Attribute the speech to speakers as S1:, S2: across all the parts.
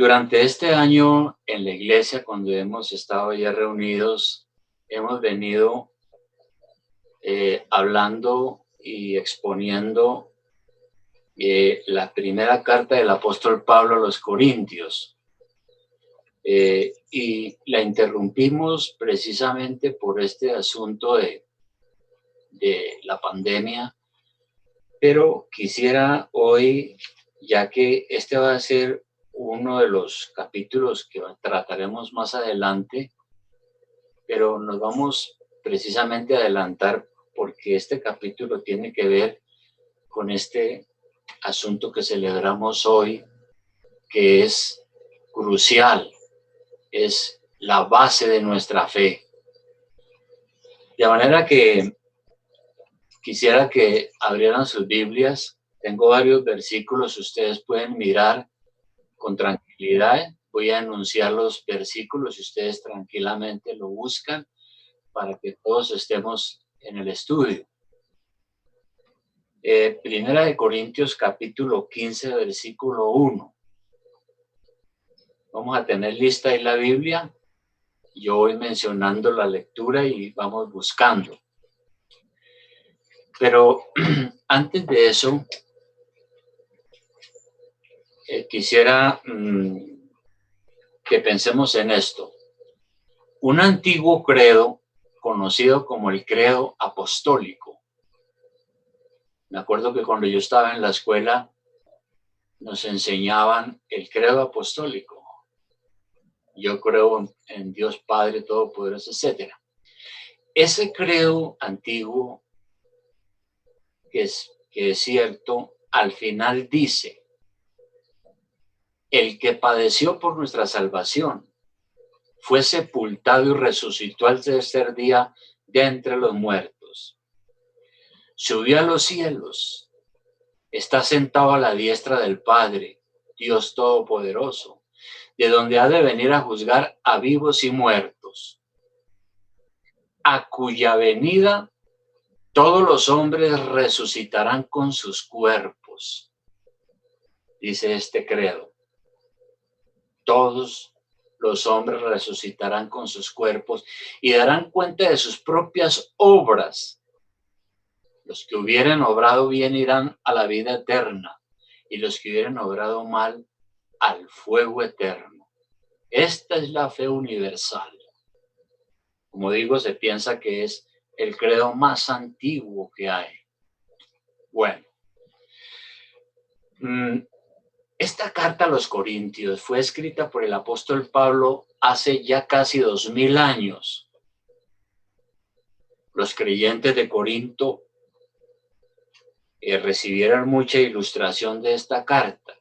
S1: Durante este año en la iglesia, cuando hemos estado ya reunidos, hemos venido hablando y exponiendo la primera carta del apóstol Pablo a los Corintios. Y la interrumpimos precisamente por este asunto de la pandemia, pero quisiera hoy, ya que este va a ser uno de los capítulos que trataremos más adelante, pero nos vamos precisamente a adelantar porque este capítulo tiene que ver con este asunto que celebramos hoy, que es crucial, es la base de nuestra fe. De manera que quisiera que abrieran sus Biblias. Tengo varios versículos, ustedes pueden mirar con tranquilidad. Voy a anunciar los versículos y ustedes tranquilamente lo buscan para que todos estemos en el estudio. Primera de Corintios capítulo 15, versículo 1. Vamos a tener lista ahí la Biblia. Yo voy mencionando la lectura y vamos buscando. Pero antes de eso, quisiera que pensemos en esto. Un antiguo credo, conocido como el credo apostólico. Me acuerdo que cuando yo estaba en la escuela, nos enseñaban el credo apostólico. Yo creo en Dios Padre Todopoderoso, etc. Ese credo antiguo, que es cierto, al final dice: el que padeció por nuestra salvación fue sepultado y resucitó al tercer día de entre los muertos. Subió a los cielos, está sentado a la diestra del Padre, Dios Todopoderoso, de donde ha de venir a juzgar a vivos y muertos, a cuya venida todos los hombres resucitarán con sus cuerpos. Dice este credo: todos los hombres resucitarán con sus cuerpos y darán cuenta de sus propias obras. Los que hubieren obrado bien irán a la vida eterna, y los que hubieren obrado mal al fuego eterno. Esta es la fe universal. Como digo, se piensa que es el credo más antiguo que hay. Bueno, esta carta a los Corintios fue escrita por el apóstol Pablo hace ya casi 2000 años. Los creyentes de Corinto recibieron mucha ilustración de esta carta.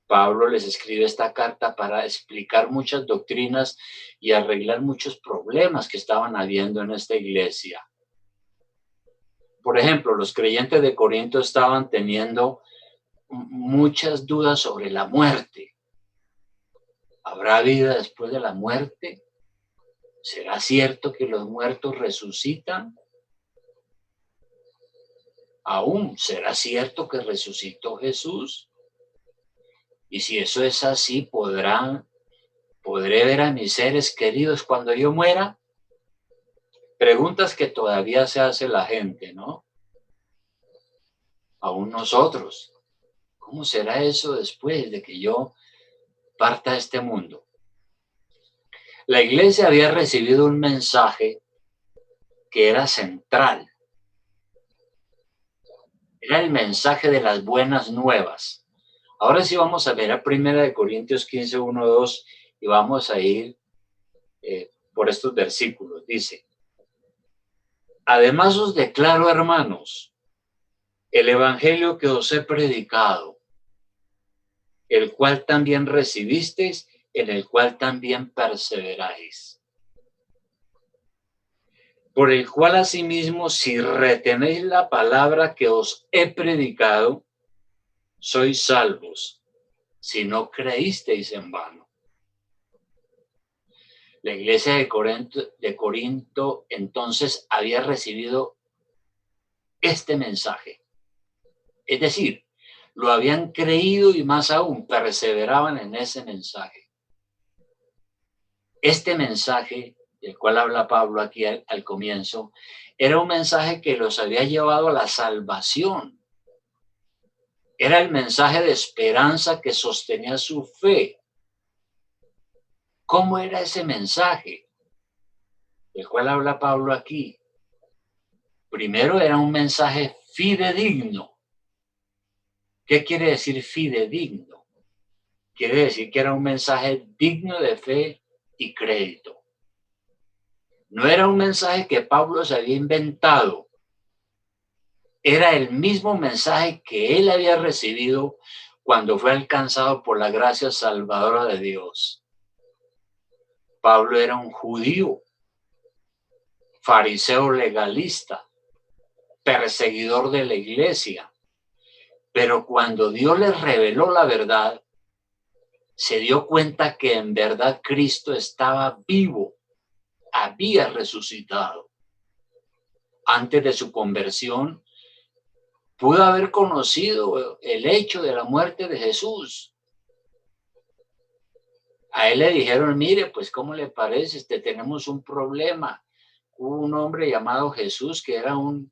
S1: Pablo les escribe esta carta para explicar muchas doctrinas y arreglar muchos problemas que estaban habiendo en esta iglesia. Por ejemplo, los creyentes de Corinto estaban teniendo muchas dudas sobre la muerte. ¿Habrá vida después de la muerte? ¿Será cierto que los muertos resucitan? ¿Aún será cierto que resucitó Jesús? Y si eso es así, ¿podré ver a mis seres queridos cuando yo muera? Preguntas que todavía se hace la gente, ¿no? Aún nosotros. ¿Cómo será eso después de que yo parta de este mundo? La iglesia había recibido un mensaje que era central. Era el mensaje de las buenas nuevas. Ahora sí vamos a ver a 1 Corintios 15, 1, 2 y vamos a ir por estos versículos. Dice: además os declaro, hermanos, el evangelio que os he predicado, el cual también recibisteis, en el cual también perseveráis. Por el cual asimismo, si retenéis la palabra que os he predicado, sois salvos, si no creísteis en vano. La iglesia de Corinto entonces había recibido este mensaje. Es decir, lo habían creído y más aún perseveraban en ese mensaje. Este mensaje, del cual habla Pablo aquí al comienzo, era un mensaje que los había llevado a la salvación. Era el mensaje de esperanza que sostenía su fe. ¿Cómo era ese mensaje del cual habla Pablo aquí? Primero, era un mensaje fidedigno. ¿Qué quiere decir fidedigno? Quiere decir que era un mensaje digno de fe y crédito. No era un mensaje que Pablo se había inventado. Era el mismo mensaje que él había recibido cuando fue alcanzado por la gracia salvadora de Dios. Pablo era un judío, fariseo legalista, perseguidor de la iglesia. Pero cuando Dios les reveló la verdad, se dio cuenta que en verdad Cristo estaba vivo, había resucitado. Antes de su conversión, pudo haber conocido el hecho de la muerte de Jesús. A él le dijeron, mire, pues, ¿cómo le parece? Tenemos un problema. Hubo un hombre llamado Jesús que era un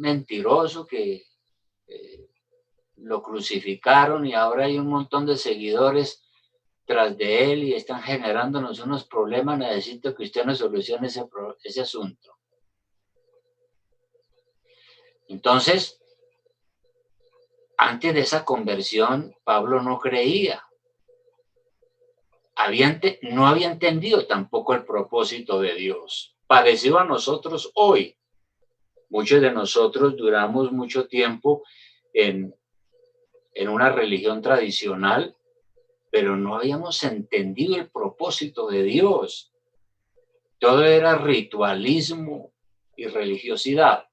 S1: mentiroso que lo crucificaron y ahora hay un montón de seguidores tras de él y están generándonos unos problemas. Necesito que usted nos solucione ese asunto. Entonces, antes de esa conversión, Pablo no creía. No había entendido tampoco el propósito de Dios. Parecido a nosotros hoy. Muchos de nosotros duramos mucho tiempo en una religión tradicional, pero no habíamos entendido el propósito de Dios. Todo era ritualismo y religiosidad.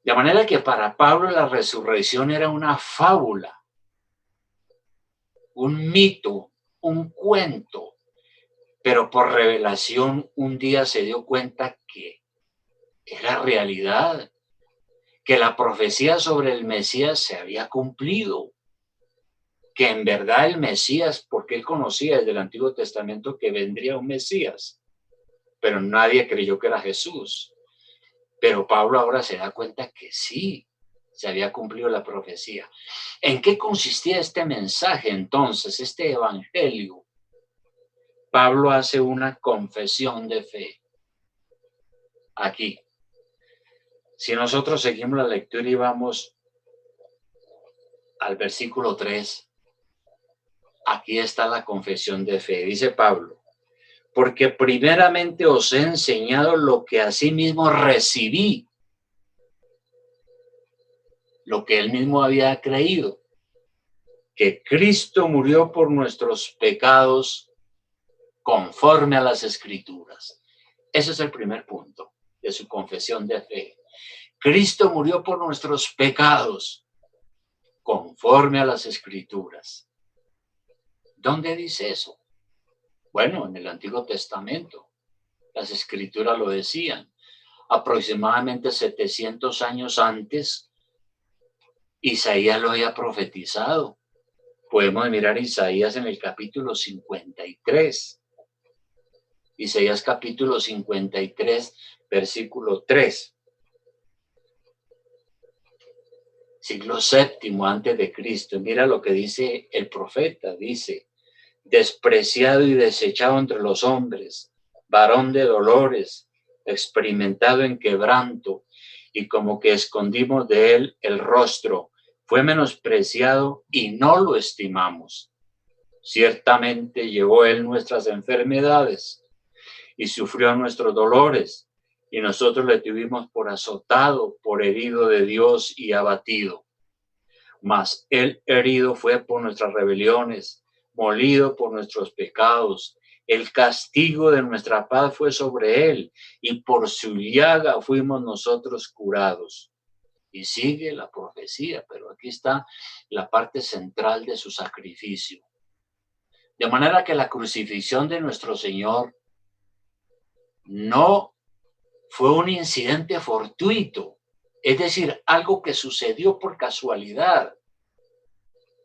S1: De manera que para Pablo la resurrección era una fábula, un mito, un cuento, pero por revelación un día se dio cuenta que era realidad, que la profecía sobre el Mesías se había cumplido, que en verdad el Mesías, porque él conocía desde el Antiguo Testamento que vendría un Mesías, pero nadie creyó que era Jesús. Pero Pablo ahora se da cuenta que sí, se había cumplido la profecía. ¿En qué consistía este mensaje entonces, este evangelio? Pablo hace una confesión de fe. Aquí. Si nosotros seguimos la lectura y vamos al versículo 3, aquí está la confesión de fe. Dice Pablo, porque primeramente os he enseñado lo que asimismo recibí, lo que él mismo había creído, que Cristo murió por nuestros pecados conforme a las Escrituras. Ese es el primer punto de su confesión de fe. Cristo murió por nuestros pecados conforme a las Escrituras. ¿Dónde dice eso? Bueno, en el Antiguo Testamento. Las Escrituras lo decían. Aproximadamente 700 años antes, Isaías lo había profetizado. Podemos mirar Isaías en el capítulo 53. Isaías capítulo 53, versículo 3. Siglo VII antes de Cristo. Mira lo que dice el profeta. Dice, despreciado y desechado entre los hombres, varón de dolores, experimentado en quebranto, y como que escondimos de él el rostro. Fue menospreciado y no lo estimamos. Ciertamente llevó él nuestras enfermedades y sufrió nuestros dolores, y nosotros le tuvimos por azotado, por herido de Dios y abatido. Mas él herido fue por nuestras rebeliones, molido por nuestros pecados. El castigo de nuestra paz fue sobre él, y por su llaga fuimos nosotros curados. Y sigue la profecía, pero aquí está la parte central de su sacrificio. De manera que la crucifixión de nuestro Señor no fue un incidente fortuito. Es decir, algo que sucedió por casualidad.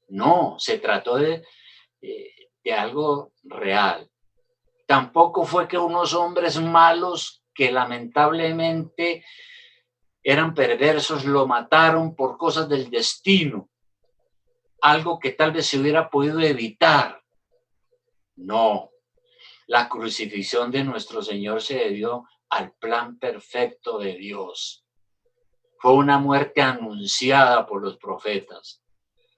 S1: No, se trató de algo real. Tampoco fue que unos hombres malos que lamentablemente eran perversos lo mataron por cosas del destino, algo que tal vez se hubiera podido evitar. No, la crucifixión de nuestro Señor se debió al plan perfecto de Dios. Fue una muerte anunciada por los profetas.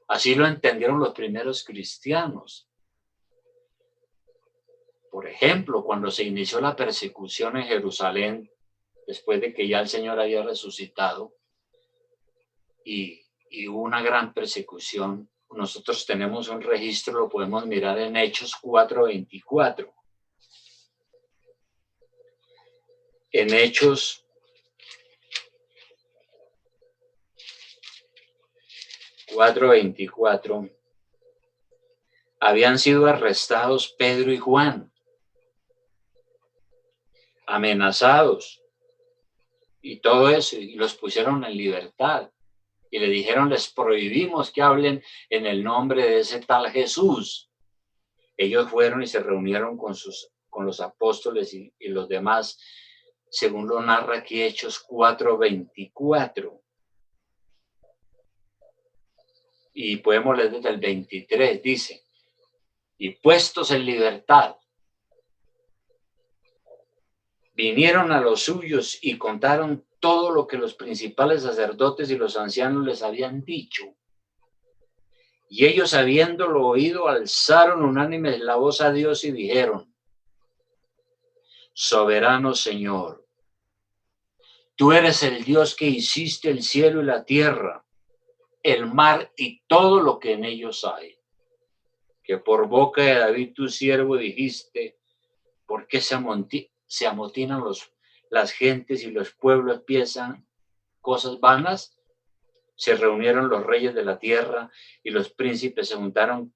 S1: Así lo entendieron los primeros cristianos. Por ejemplo, cuando se inició la persecución en Jerusalén, después de que ya el Señor había resucitado, y hubo una gran persecución, nosotros tenemos un registro, lo podemos mirar en Hechos 4:24. En Hechos 4:24 habían sido arrestados Pedro y Juan, amenazados y todo eso, y los pusieron en libertad. Y le dijeron, les prohibimos que hablen en el nombre de ese tal Jesús. Ellos fueron y se reunieron con los apóstoles y los demás, según lo narra aquí Hechos 4:24. Y podemos leer desde el 23, dice, y puestos en libertad, vinieron a los suyos y contaron todo lo que los principales sacerdotes y los ancianos les habían dicho. Y ellos, habiéndolo oído, alzaron unánimes la voz a Dios y dijeron, soberano Señor, tú eres el Dios que hiciste el cielo y la tierra, el mar y todo lo que en ellos hay. Que por boca de David tu siervo dijiste, ¿por qué se amotinan las gentes y los pueblos piensan cosas vanas? Se reunieron los reyes de la tierra y los príncipes se juntaron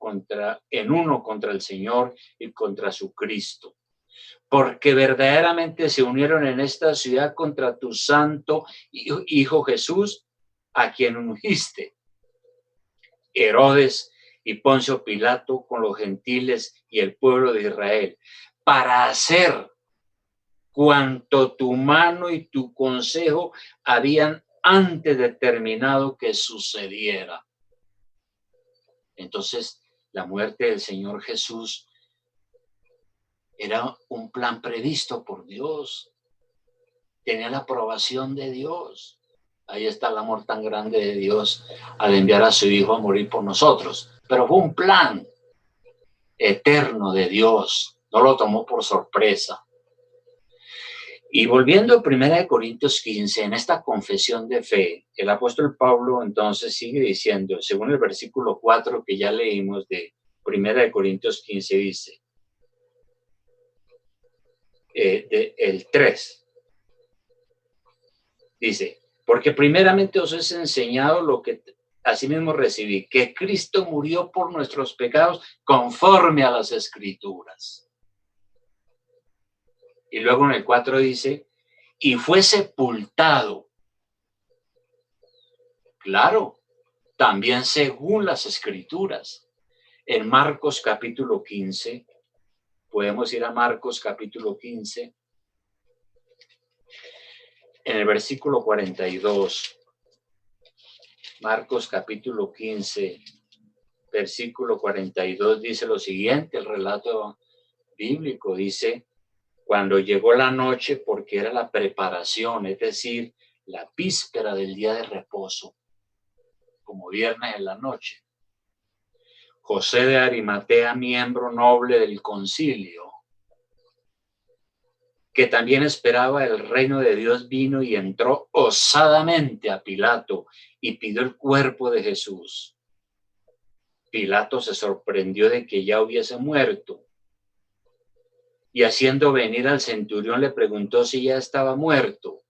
S1: en uno contra el Señor y contra su Cristo. Porque verdaderamente se unieron en esta ciudad contra tu santo Hijo Jesús, a quien ungiste. Herodes y Poncio Pilato con los gentiles y el pueblo de Israel, para hacer cuanto tu mano y tu consejo habían antes determinado que sucediera. Entonces, la muerte del Señor Jesús era un plan previsto por Dios. Tenía la aprobación de Dios. Ahí está el amor tan grande de Dios al enviar a su Hijo a morir por nosotros. Pero fue un plan eterno de Dios. No lo tomó por sorpresa. Y volviendo a 1 Corintios 15, en esta confesión de fe, el apóstol Pablo entonces sigue diciendo, según el versículo 4 que ya leímos de 1 Corintios 15, dice, el 3, dice, porque primeramente os he enseñado lo que asimismo recibí, que Cristo murió por nuestros pecados conforme a las Escrituras. Y luego en el 4 dice, y fue sepultado. Claro, también según las Escrituras. En Marcos capítulo 15, podemos ir a Marcos capítulo 15, en el versículo 42. Marcos capítulo 15, versículo 42 dice lo siguiente, el relato bíblico dice, cuando llegó la noche, porque era la preparación, es decir, la víspera del día de reposo, como viernes en la noche. José de Arimatea, miembro noble del concilio, que también esperaba el reino de Dios, vino y entró osadamente a Pilato y pidió el cuerpo de Jesús. Pilato se sorprendió de que ya hubiese muerto y haciendo venir al centurión le preguntó si ya estaba muerto.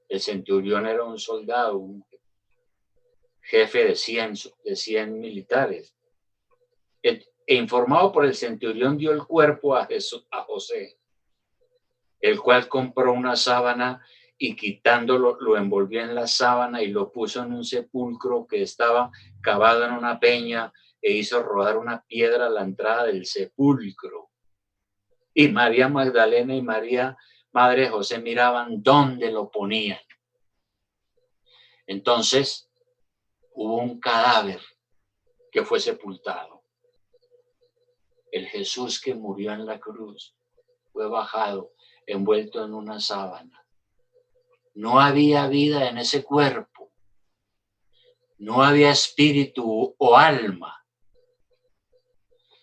S1: El centurión era un soldado, un jefe de 100 militares. E informado por el centurión dio el cuerpo a José, el cual compró una sábana y quitándolo lo envolvió en la sábana y lo puso en un sepulcro que estaba cavado en una peña e hizo rodar una piedra a la entrada del sepulcro. Y María Magdalena y María, madre de José, miraban dónde lo ponían. Entonces hubo un cadáver que fue sepultado. El Jesús que murió en la cruz fue bajado, envuelto en una sábana. No había vida en ese cuerpo. No había espíritu o alma.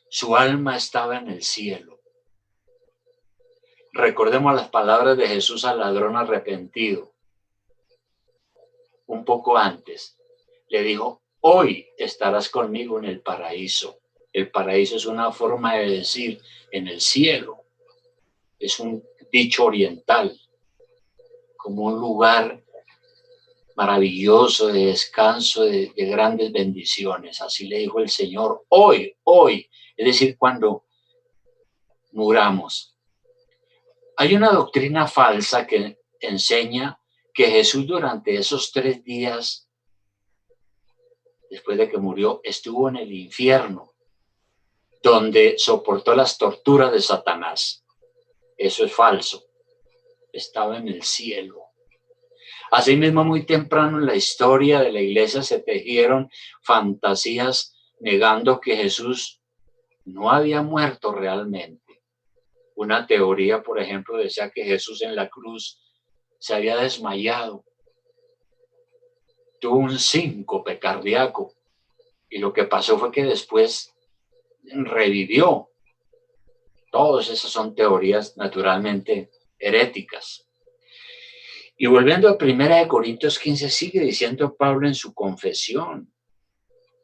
S1: Su alma estaba en el cielo. Recordemos las palabras de Jesús al ladrón arrepentido. Un poco antes, le dijo, hoy estarás conmigo en el paraíso. El paraíso es una forma de decir en el cielo. Es un dicho oriental, como un lugar maravilloso de descanso, de grandes bendiciones. Así le dijo el Señor, hoy, es decir, cuando muramos. Hay una doctrina falsa que enseña que Jesús durante esos 3 días, después de que murió, estuvo en el infierno, donde soportó las torturas de Satanás. Eso es falso. Estaba en el cielo. Asimismo, muy temprano en la historia de la iglesia se tejieron fantasías negando que Jesús no había muerto realmente. Una teoría, por ejemplo, decía que Jesús en la cruz se había desmayado, tuvo un síncope cardíaco y lo que pasó fue que después revivió. Todas esas son teorías naturalmente heréticas. Y volviendo a 1 Corintios 15, sigue diciendo Pablo en su confesión,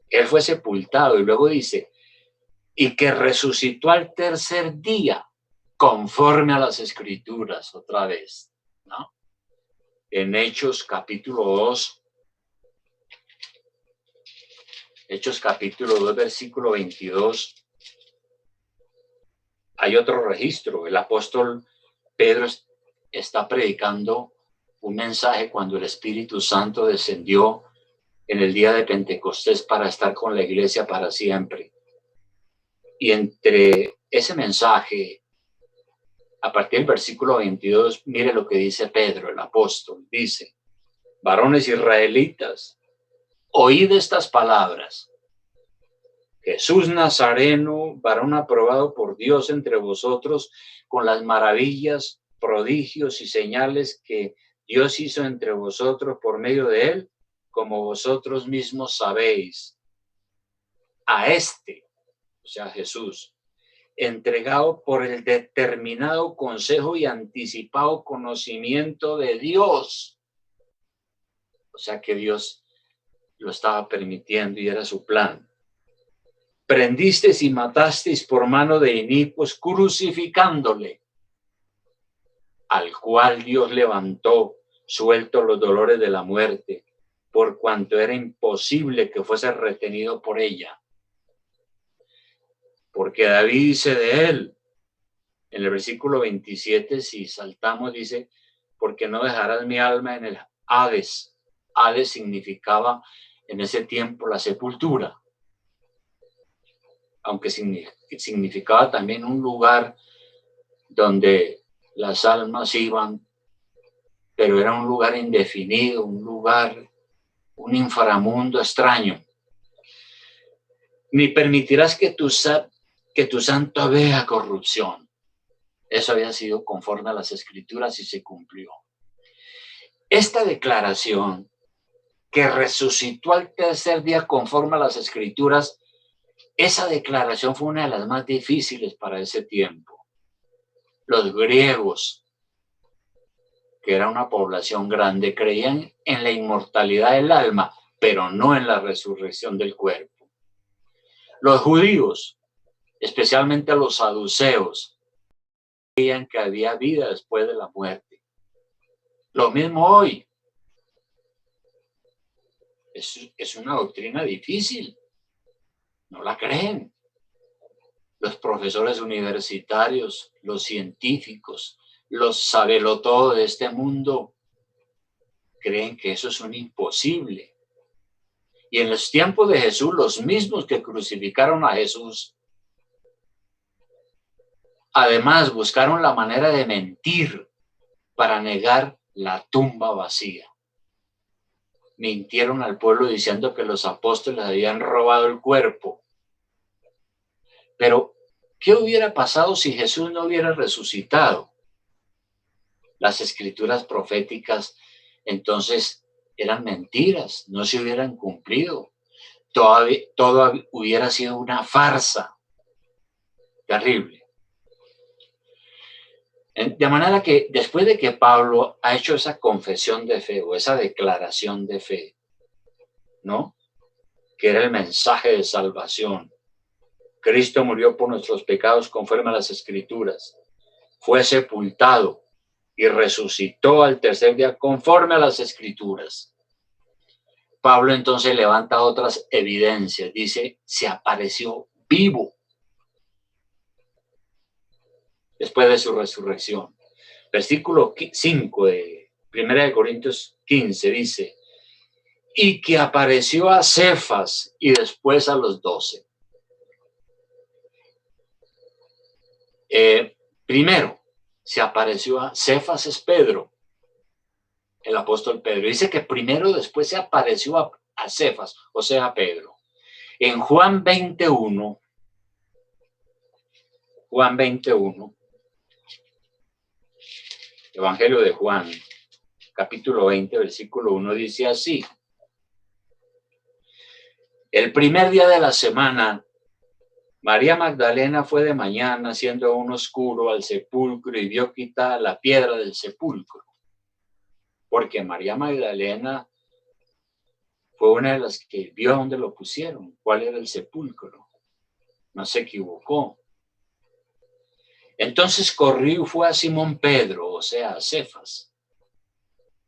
S1: él fue sepultado y luego dice, y que resucitó al tercer día, conforme a las Escrituras, otra vez, ¿no? En Hechos capítulo 2, versículo 22, hay otro registro. El apóstol Pedro está predicando un mensaje cuando el Espíritu Santo descendió en el día de Pentecostés para estar con la iglesia para siempre. Y entre ese mensaje, a partir del versículo 22, mire lo que dice Pedro, el apóstol. Dice, varones israelitas, oíd estas palabras. Jesús Nazareno, varón aprobado por Dios entre vosotros, con las maravillas, prodigios y señales que Dios hizo entre vosotros por medio de él, como vosotros mismos sabéis. A este, o sea, Jesús, entregado por el determinado consejo y anticipado conocimiento de Dios. O sea que Dios lo estaba permitiendo y era su plan. Prendisteis y matasteis por mano de inicuos, crucificándole, al cual Dios levantó, suelto los dolores de la muerte, por cuanto era imposible que fuese retenido por ella. Porque David dice de él, en el versículo 27, si saltamos, dice, porque no dejarás mi alma en el Hades. Hades significaba en ese tiempo la sepultura, aunque significaba también un lugar donde las almas iban, pero era un lugar indefinido, un inframundo extraño. Ni permitirás que tu santo vea corrupción. Eso había sido conforme a las Escrituras y se cumplió. Esta declaración, que resucitó al tercer día conforme a las Escrituras, esa declaración fue una de las más difíciles para ese tiempo. Los griegos, que era una población grande, creían en la inmortalidad del alma, pero no en la resurrección del cuerpo. Los judíos, especialmente los saduceos, creían que había vida después de la muerte. Lo mismo hoy. Es una doctrina difícil. No la creen. Los profesores universitarios, los científicos, los sabelotodo de este mundo creen que eso es un imposible. Y en los tiempos de Jesús, los mismos que crucificaron a Jesús, además buscaron la manera de mentir para negar la tumba vacía. Mintieron al pueblo diciendo que los apóstoles habían robado el cuerpo. Pero, ¿qué hubiera pasado si Jesús no hubiera resucitado? Las escrituras proféticas entonces eran mentiras, no se hubieran cumplido. Todo hubiera sido una farsa terrible. De manera que después de que Pablo ha hecho esa confesión de fe o esa declaración de fe, ¿no? Que era el mensaje de salvación. Cristo murió por nuestros pecados conforme a las Escrituras. Fue sepultado y resucitó al tercer día conforme a las Escrituras. Pablo entonces levanta otras evidencias. Dice, se apareció vivo después de su resurrección. Versículo 5 de 1 Corintios 15 dice, y que apareció a Cefas y después a los 12. Primero, se apareció a Cefas, es Pedro, el apóstol Pedro. Dice que primero después se apareció a Cefas, o sea, a Pedro. En Juan 21, Evangelio de Juan, capítulo 20, versículo 1, dice así. El primer día de la semana, María Magdalena fue de mañana, siendo aún oscuro, al sepulcro y vio quitada la piedra del sepulcro. Porque María Magdalena fue una de las que vio dónde lo pusieron, cuál era el sepulcro. No se equivocó. Entonces corrió y fue a Simón Pedro, o sea, a Cefas,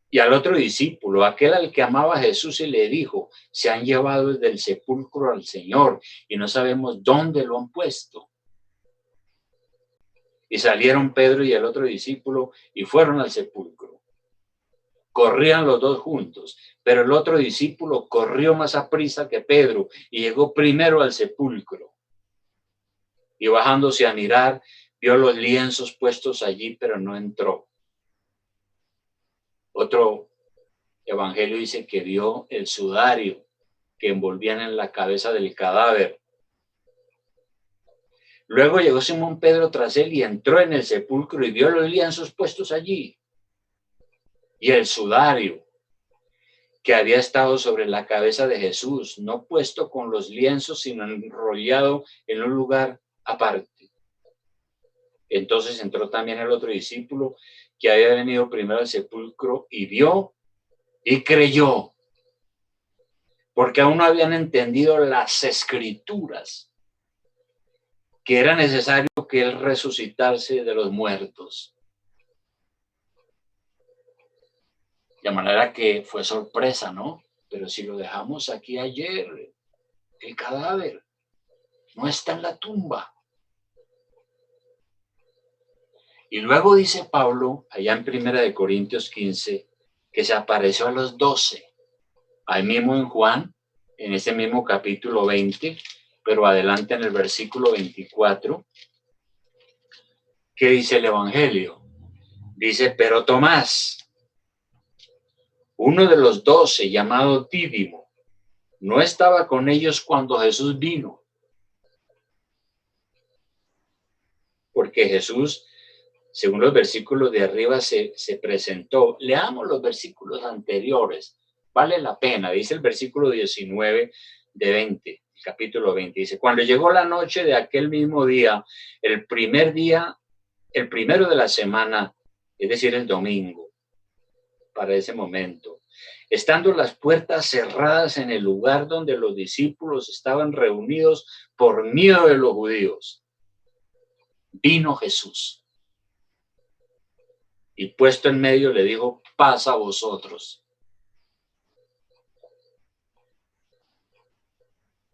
S1: y al otro discípulo, aquel al que amaba a Jesús, y le dijo, se han llevado desde el sepulcro al Señor y no sabemos dónde lo han puesto. Y salieron Pedro y el otro discípulo y fueron al sepulcro. Corrían los dos juntos, pero el otro discípulo corrió más aprisa que Pedro y llegó primero al sepulcro. Y bajándose a mirar, vio los lienzos puestos allí, pero no entró. Otro evangelio dice que vio el sudario que envolvían en la cabeza del cadáver. Luego llegó Simón Pedro tras él y entró en el sepulcro y vio los lienzos puestos allí y el sudario que había estado sobre la cabeza de Jesús, no puesto con los lienzos, sino enrollado en un lugar aparte. Entonces entró también el otro discípulo que había venido primero al sepulcro y vio y creyó, porque aún no habían entendido las escrituras, que era necesario que él resucitase de los muertos. De manera que fue sorpresa, ¿no? Pero si lo dejamos aquí ayer, el cadáver no está en la tumba. Y luego dice Pablo, allá en 1 Corintios 15, que se apareció a los 12. Ahí mismo en Juan, en ese mismo capítulo 20, pero adelante en el versículo 24, ¿qué dice el Evangelio? Dice, pero Tomás, uno de los 12, llamado Dídimo, no estaba con ellos cuando Jesús vino. Porque Jesús, según los versículos de arriba, se presentó. Leamos los versículos anteriores. Vale la pena. Dice el versículo 19 de 20, el capítulo 20. Dice, cuando llegó la noche de aquel mismo día, el primero de la semana, es decir, el domingo, para ese momento, estando las puertas cerradas en el lugar donde los discípulos estaban reunidos por miedo de los judíos, vino Jesús y puesto en medio le dijo, paz a vosotros.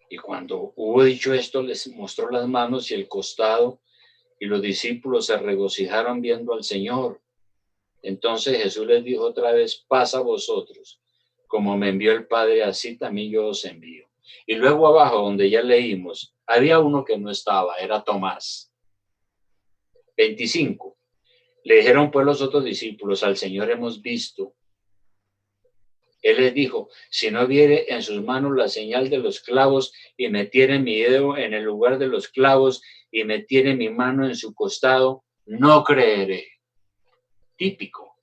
S1: Y cuando hubo dicho esto, les mostró las manos y el costado, y los discípulos se regocijaron viendo al Señor. Entonces Jesús les dijo otra vez, paz a vosotros. Como me envió el Padre, así también yo os envío. Y luego abajo, donde ya leímos, había uno que no estaba, era Tomás. 25. Le dijeron pues los otros discípulos, al Señor hemos visto. Él les dijo, si no viere en sus manos la señal de los clavos y metiere mi dedo en el lugar de los clavos y metiere mi mano en su costado, no creeré. Típico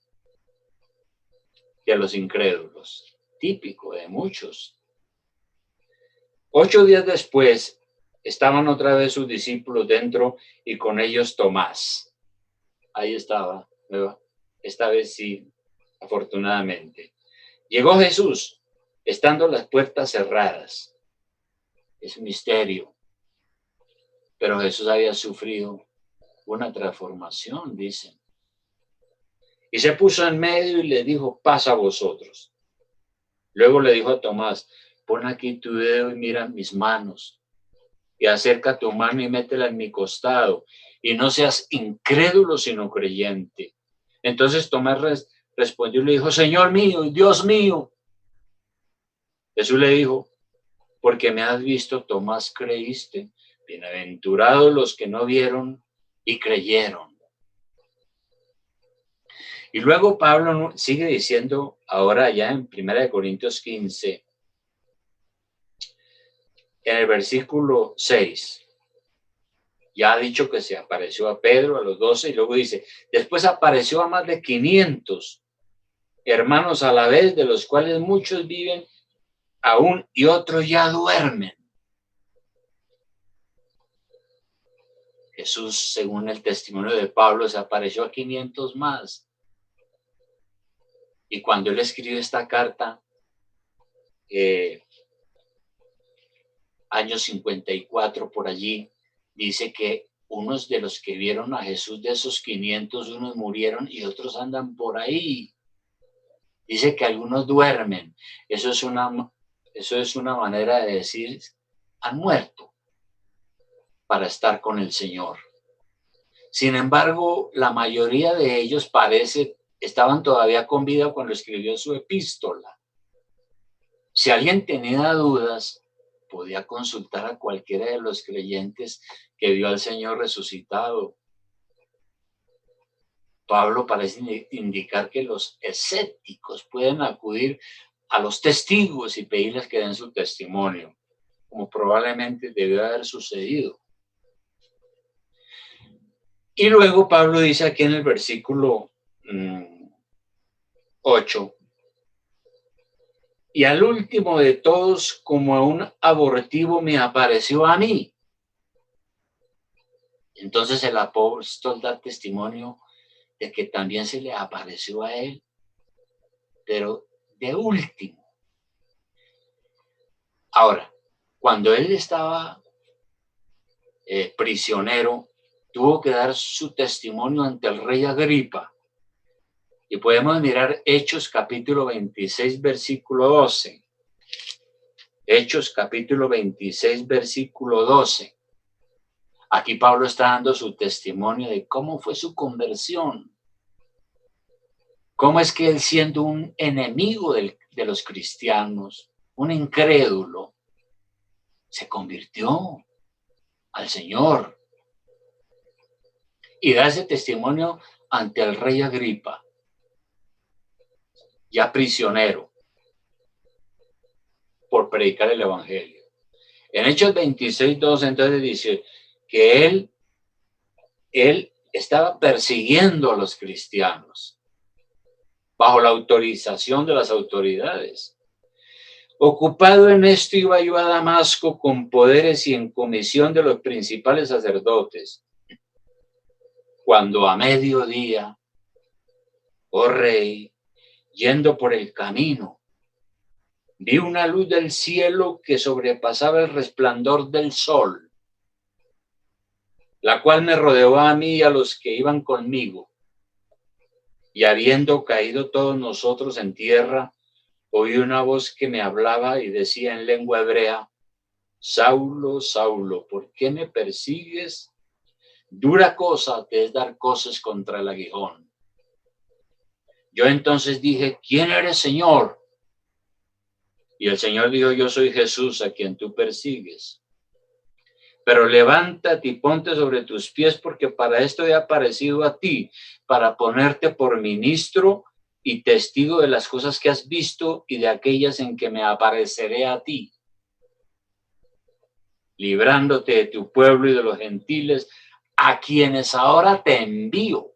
S1: de los incrédulos, típico de muchos. 8 días después, estaban otra vez sus discípulos dentro y con ellos Tomás. Ahí estaba, esta vez sí, afortunadamente. Llegó Jesús, estando las puertas cerradas. Es un misterio. Pero Jesús había sufrido una transformación, dicen. Y se puso en medio y le dijo, paz a vosotros. Luego le dijo a Tomás, pon aquí tu dedo y mira mis manos. Y acerca tu mano y métela en mi costado. Y no seas incrédulo, sino creyente. Entonces Tomás respondió y le dijo, Señor mío y Dios mío. Jesús le dijo, porque me has visto, Tomás, creíste. Bienaventurados los que no vieron y creyeron. Y luego Pablo sigue diciendo, ahora ya en 1 Corintios 15, en el versículo 6, ya ha dicho que se apareció a Pedro, a los 12, y luego dice, después apareció a más de 500 hermanos a la vez, de los cuales muchos viven aún y otros ya duermen. Jesús, según el testimonio de Pablo, se apareció a 500 más. Y cuando él escribe esta carta, año 54 por allí, dice que unos de los que vieron a Jesús, de esos 500, unos murieron y otros andan por ahí. Dice que algunos duermen. Eso es una manera de decir, han muerto para estar con el Señor. Sin embargo, la mayoría de ellos estaban todavía con vida cuando escribió su epístola. Si alguien tenía dudas, podía consultar a cualquiera de los creyentes que vio al Señor resucitado. Pablo parece indicar que los escépticos pueden acudir a los testigos y pedirles que den su testimonio, como probablemente debió haber sucedido. Y luego Pablo dice aquí en el versículo 8, y al último de todos, como a un abortivo, me apareció a mí. Entonces el apóstol da testimonio de que también se le apareció a él, pero de último. Ahora, cuando él estaba prisionero, tuvo que dar su testimonio ante el rey Agripa. Y podemos mirar Hechos capítulo 26, versículo 12. Hechos capítulo 26, versículo 12. Aquí Pablo está dando su testimonio de cómo fue su conversión. Cómo es que él, siendo un enemigo de los cristianos, un incrédulo, se convirtió al Señor. Y da ese testimonio ante el rey Agripa, ya prisionero, por predicar el evangelio. En Hechos 26, 12, entonces dice que él estaba persiguiendo a los cristianos bajo la autorización de las autoridades. Ocupado en esto, iba yo a Damasco con poderes y en comisión de los principales sacerdotes. Cuando a mediodía, oh rey, yendo por el camino, vi una luz del cielo que sobrepasaba el resplandor del sol, la cual me rodeó a mí y a los que iban conmigo. Y habiendo caído todos nosotros en tierra, oí una voz que me hablaba y decía en lengua hebrea, Saulo, Saulo, ¿por qué me persigues? Dura cosa te es dar coces contra el aguijón. Yo entonces dije, ¿quién eres, Señor? Y el Señor dijo, yo soy Jesús a quien tú persigues. Pero levántate y ponte sobre tus pies, porque para esto he aparecido a ti, para ponerte por ministro y testigo de las cosas que has visto y de aquellas en que me apareceré a ti, librándote de tu pueblo y de los gentiles, a quienes ahora te envío,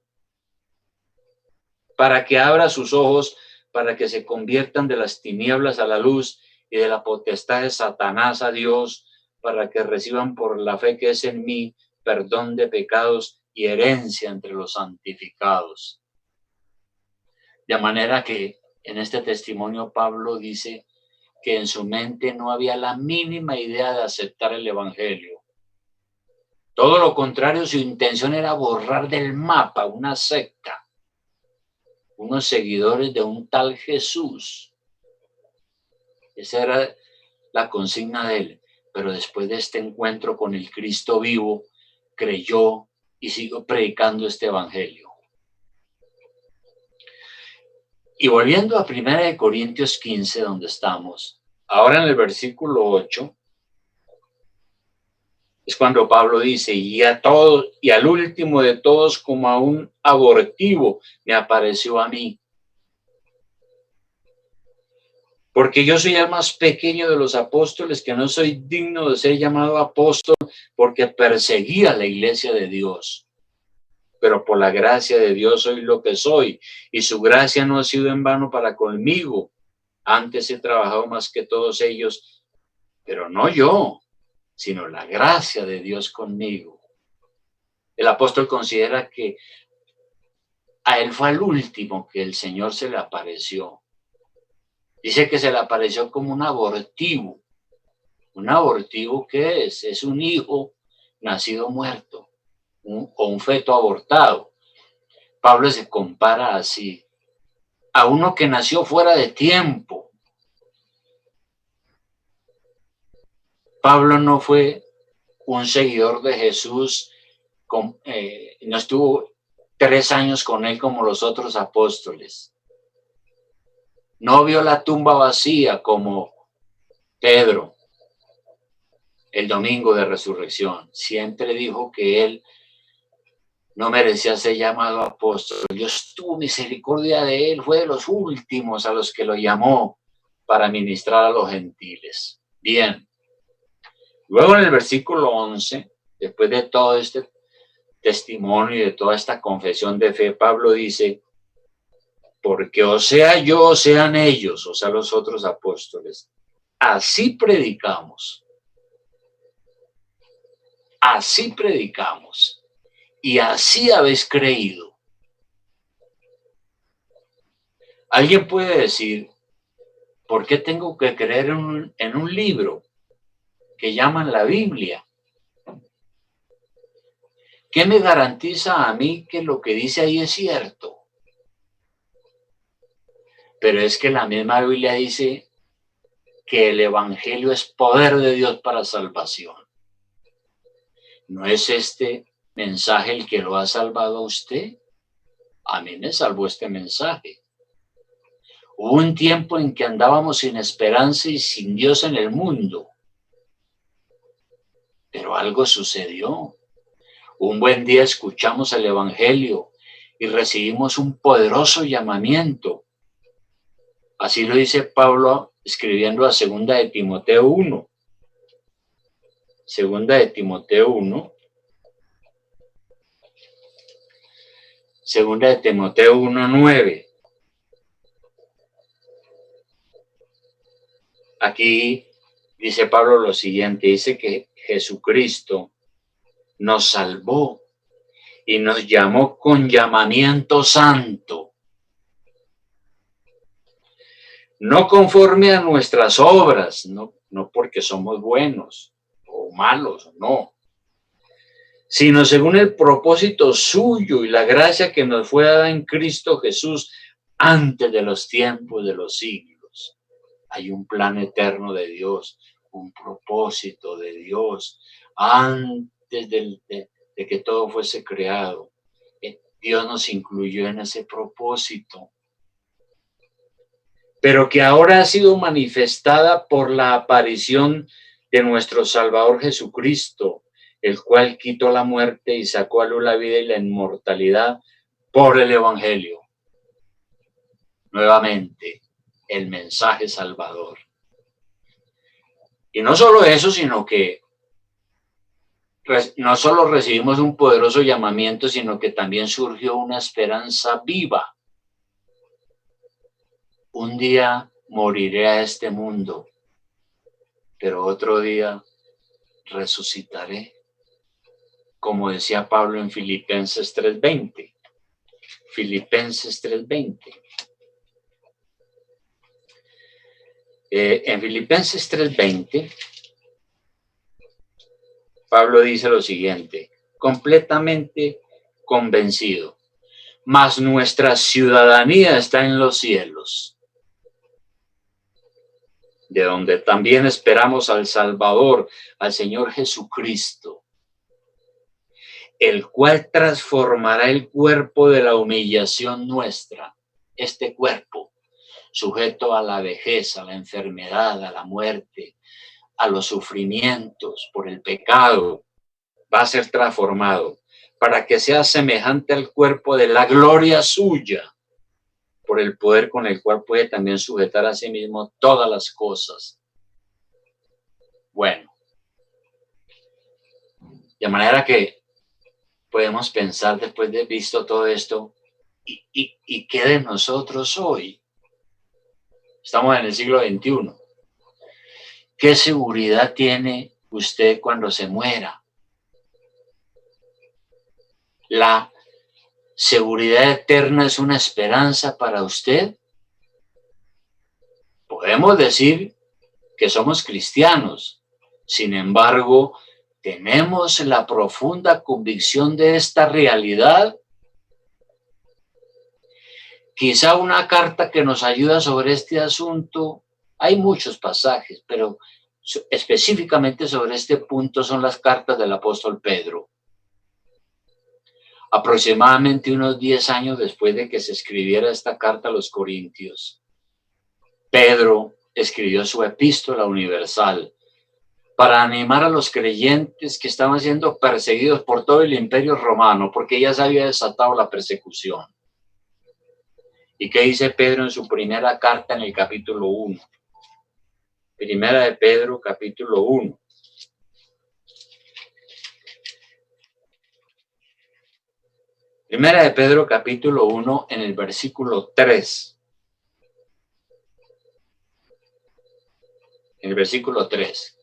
S1: para que abra sus ojos, para que se conviertan de las tinieblas a la luz y de la potestad de Satanás a Dios, para que reciban por la fe que es en mí perdón de pecados y herencia entre los santificados. De manera que en este testimonio Pablo dice que en su mente no había la mínima idea de aceptar el evangelio. Todo lo contrario, su intención era borrar del mapa una secta, unos seguidores de un tal Jesús. Esa era la consigna de él. Pero después de este encuentro con el Cristo vivo, creyó y siguió predicando este evangelio. Y volviendo a 1 Corintios 15, donde estamos, ahora en el versículo 8, es cuando Pablo dice, y a todos, y al último de todos, como a un abortivo, me apareció a mí. Porque yo soy el más pequeño de los apóstoles, que no soy digno de ser llamado apóstol, porque perseguía la iglesia de Dios. Pero por la gracia de Dios soy lo que soy, y su gracia no ha sido en vano para conmigo. Antes he trabajado más que todos ellos, pero no yo, sino la gracia de Dios conmigo. El apóstol considera que a él fue al último que el Señor se le apareció. Dice que se le apareció como un abortivo. ¿Un abortivo qué es? Es un hijo nacido muerto o un feto abortado. Pablo se compara así a uno que nació fuera de tiempo. Pablo no fue un seguidor de Jesús, no estuvo 3 años con él como los otros apóstoles. No vio la tumba vacía como Pedro el domingo de resurrección. Siempre dijo que él no merecía ser llamado apóstol. Dios tuvo misericordia de él, fue de los últimos a los que lo llamó para ministrar a los gentiles. Bien. Luego en el versículo 11, después de todo este testimonio y de toda esta confesión de fe, Pablo dice, porque o sea yo o sean ellos, o sea los otros apóstoles, así predicamos y así habéis creído. Alguien puede decir, ¿por qué tengo que creer en un libro que llaman la Biblia? ¿Qué me garantiza a mí que lo que dice ahí es cierto? Pero es que la misma Biblia dice que el evangelio es poder de Dios para salvación. ¿No es este mensaje el que lo ha salvado a usted? A mí me salvó este mensaje. Hubo un tiempo en que andábamos sin esperanza y sin Dios en el mundo. Pero algo sucedió. Un buen día escuchamos el evangelio y recibimos un poderoso llamamiento. Así lo dice Pablo escribiendo a 2 de Timoteo 1. 2 de Timoteo 1. 2 de Timoteo 1:9. Aquí dice Pablo lo siguiente, dice que Jesucristo nos salvó y nos llamó con llamamiento santo, no conforme a nuestras obras, no porque somos buenos o malos, no, sino según el propósito suyo y la gracia que nos fue dada en Cristo Jesús antes de los tiempos de los siglos. Hay un plan eterno de Dios, un propósito de Dios antes de que todo fuese creado. Dios nos incluyó en ese propósito. pero que ahora ha sido manifestada por la aparición de nuestro Salvador Jesucristo, el cual quitó la muerte y sacó a luz la vida y la inmortalidad por el Evangelio. Nuevamente, el mensaje salvador. Y no solo eso, sino que no solo recibimos un poderoso llamamiento, sino que también surgió una esperanza viva. Un día moriré a este mundo, pero otro día resucitaré, como decía Pablo en Filipenses 3:20. Filipenses 3:20. En Filipenses 3:20, Pablo dice lo siguiente: completamente convencido, mas nuestra ciudadanía está en los cielos, de donde también esperamos al Salvador, al Señor Jesucristo, el cual transformará el cuerpo de la humillación nuestra, este cuerpo, sujeto a la vejez, a la enfermedad, a la muerte, a los sufrimientos por el pecado, va a ser transformado para que sea semejante al cuerpo de la gloria suya, por el poder con el cual puede también sujetar a sí mismo todas las cosas. Bueno, de manera que podemos pensar, después de visto todo esto, ¿y qué de nosotros hoy? Estamos en el siglo XXI. ¿Qué seguridad tiene usted cuando se muera? ¿La seguridad eterna es una esperanza para usted? Podemos decir que somos cristianos. Sin embargo, ¿tenemos la profunda convicción de esta realidad? Quizá una carta que nos ayuda sobre este asunto, hay muchos pasajes, pero específicamente sobre este punto son las cartas del apóstol Pedro. Aproximadamente unos 10 años después de que se escribiera esta carta a los Corintios, Pedro escribió su epístola universal para animar a los creyentes que estaban siendo perseguidos por todo el imperio romano, porque ya se había desatado la persecución. ¿Y qué dice Pedro en su primera carta en el capítulo 1? Primera de Pedro, capítulo 1. Primera de Pedro, capítulo 1, en el versículo 3. En el versículo 3.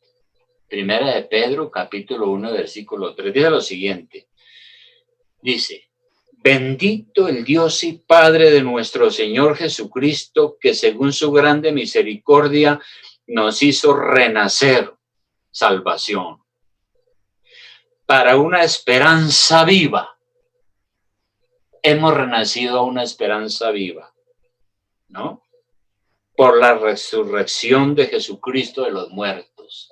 S1: Primera de Pedro, capítulo 1, versículo 3. Dice lo siguiente. Dice: bendito el Dios y Padre de nuestro Señor Jesucristo, que según su grande misericordia nos hizo renacer, salvación, para una esperanza viva. Hemos renacido a una esperanza viva, ¿no? Por la resurrección de Jesucristo de los muertos.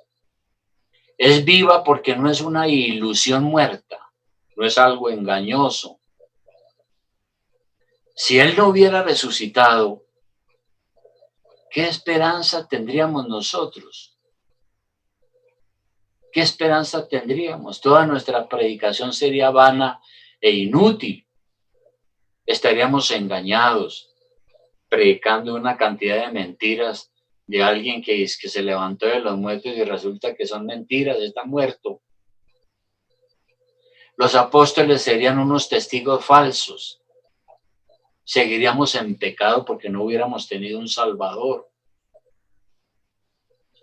S1: Es viva porque no es una ilusión muerta, no es algo engañoso. Si Él no hubiera resucitado, ¿qué esperanza tendríamos nosotros? ¿Qué esperanza tendríamos? Toda nuestra predicación sería vana e inútil. Estaríamos engañados, predicando una cantidad de mentiras de alguien que se levantó de los muertos y resulta que son mentiras, está muerto. Los apóstoles serían unos testigos falsos. Seguiríamos en pecado porque no hubiéramos tenido un Salvador.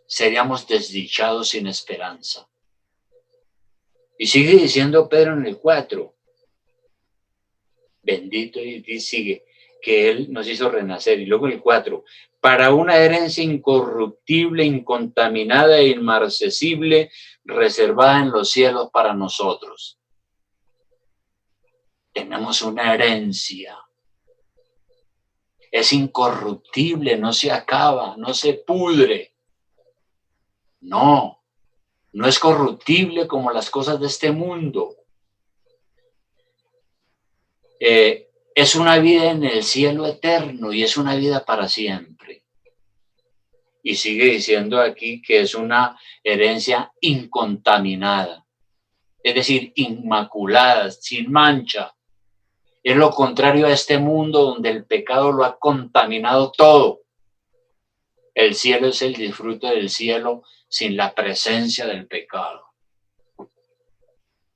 S1: Seríamos desdichados sin esperanza. Y sigue diciendo Pedro en el 4. Bendito, y sigue, que Él nos hizo renacer. Y luego el 4. Para una herencia incorruptible, incontaminada e inmarcesible, reservada en los cielos para nosotros. Tenemos una herencia. Es incorruptible, no se acaba, no se pudre. No es corruptible como las cosas de este mundo. Es una vida en el cielo eterno y es una vida para siempre. Y sigue diciendo aquí que es una herencia incontaminada, es decir, inmaculada, sin mancha. Es lo contrario a este mundo donde el pecado lo ha contaminado todo. El cielo es el disfrute del cielo sin la presencia del pecado.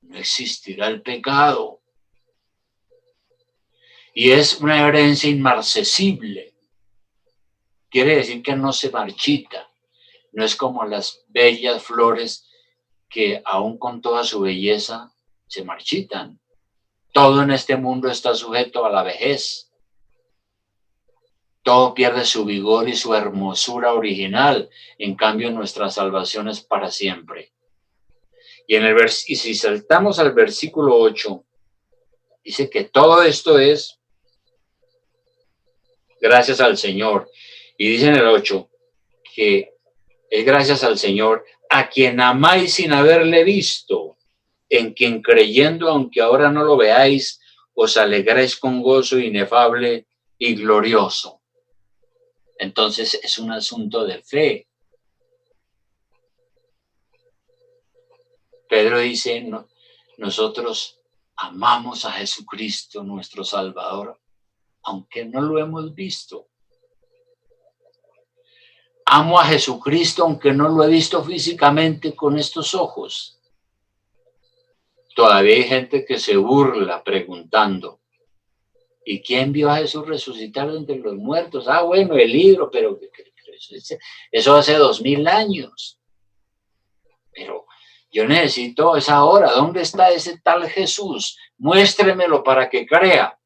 S1: No existirá el pecado. Y es una herencia inmarcesible. Quiere decir que no se marchita. No es como las bellas flores que aún con toda su belleza se marchitan. Todo en este mundo está sujeto a la vejez. Todo pierde su vigor y su hermosura original. En cambio, nuestra salvación es para siempre. Y si saltamos al versículo 8, dice que todo esto es gracias al Señor. Y dice en el 8 que es gracias al Señor, a quien amáis sin haberle visto, en quien creyendo, aunque ahora no lo veáis, os alegráis con gozo inefable y glorioso. Entonces es un asunto de fe. Pedro dice, no, nosotros amamos a Jesucristo, nuestro Salvador, aunque no lo hemos visto. Amo a Jesucristo, aunque no lo he visto físicamente con estos ojos. Todavía hay gente que se burla preguntando, ¿y quién vio a Jesús resucitar de entre los muertos? Ah, bueno, el libro, pero eso hace 2000 años. Pero yo necesito esa hora. ¿Dónde está ese tal Jesús? Muéstremelo para que crea.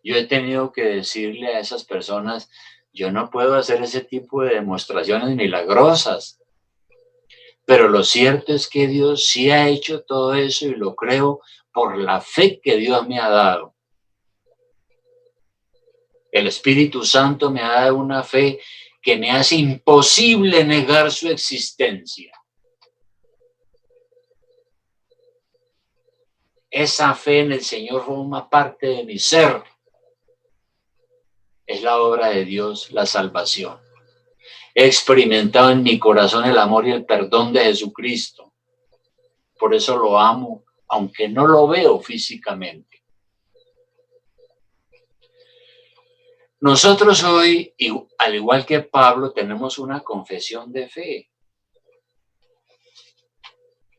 S1: Yo he tenido que decirle a esas personas, yo no puedo hacer ese tipo de demostraciones milagrosas. Pero lo cierto es que Dios sí ha hecho todo eso y lo creo por la fe que Dios me ha dado. El Espíritu Santo me ha dado una fe que me hace imposible negar su existencia. Esa fe en el Señor forma parte de mi ser. Es la obra de Dios, la salvación. He experimentado en mi corazón el amor y el perdón de Jesucristo. Por eso lo amo, aunque no lo veo físicamente. Nosotros hoy, al igual que Pablo, tenemos una confesión de fe.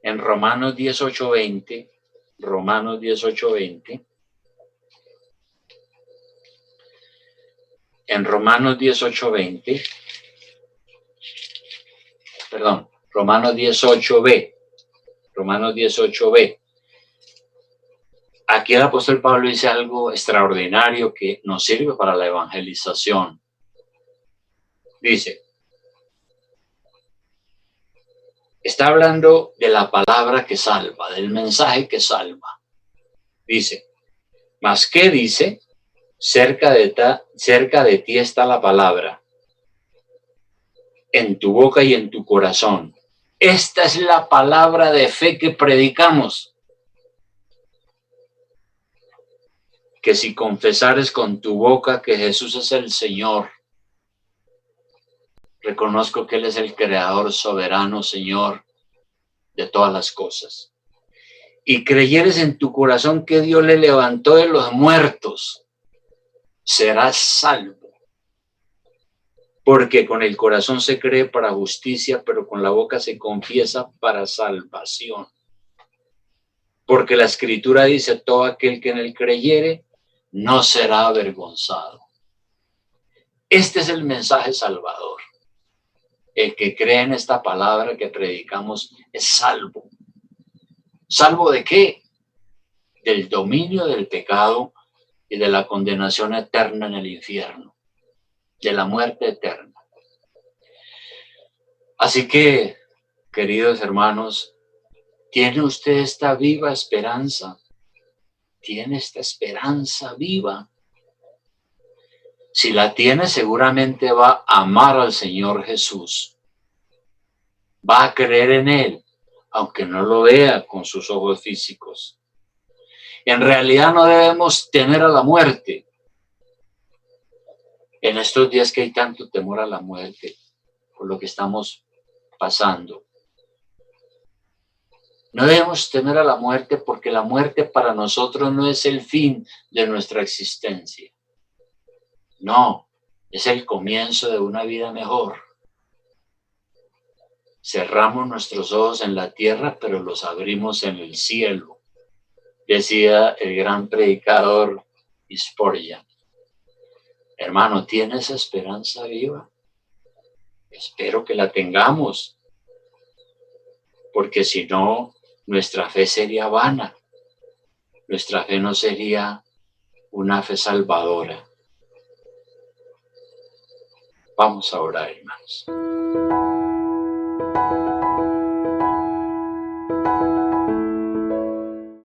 S1: En Romanos 18:20, Romanos 18:20, en Romanos 18:20, perdón, Romanos 18b, Romanos 18b. Aquí el apóstol Pablo dice algo extraordinario que nos sirve para la evangelización. Dice, está hablando de la palabra que salva, del mensaje que salva. Dice, ¿mas qué dice? Cerca de ti está la palabra, en tu boca y en tu corazón. Esta es la palabra de fe que predicamos. Que si confesares con tu boca que Jesús es el Señor, reconozco que Él es el creador soberano, Señor, de todas las cosas. Y creyeres en tu corazón que Dios le levantó de los muertos, serás salvo. Porque con el corazón se cree para justicia, pero con la boca se confiesa para salvación. Porque la Escritura dice, todo aquel que en él creyere, no será avergonzado. Este es el mensaje salvador. El que cree en esta palabra que predicamos es salvo. ¿Salvo de qué? Del dominio del pecado y de la condenación eterna en el infierno, de la muerte eterna. Así que, queridos hermanos, ¿tiene usted esta viva esperanza? ¿Tiene esta esperanza viva? Si la tiene, seguramente va a amar al Señor Jesús. Va a creer en Él, aunque no lo vea con sus ojos físicos. En realidad no debemos temer a la muerte. En estos días que hay tanto temor a la muerte, por lo que estamos pasando, no debemos temer a la muerte porque la muerte para nosotros no es el fin de nuestra existencia. No, es el comienzo de una vida mejor. Cerramos nuestros ojos en la tierra, pero los abrimos en el cielo, decía el gran predicador Spurgeon. Hermano, ¿tienes esperanza viva? Espero que la tengamos, porque si no, nuestra fe sería vana. Nuestra fe no sería una fe salvadora. Vamos a orar, hermanos.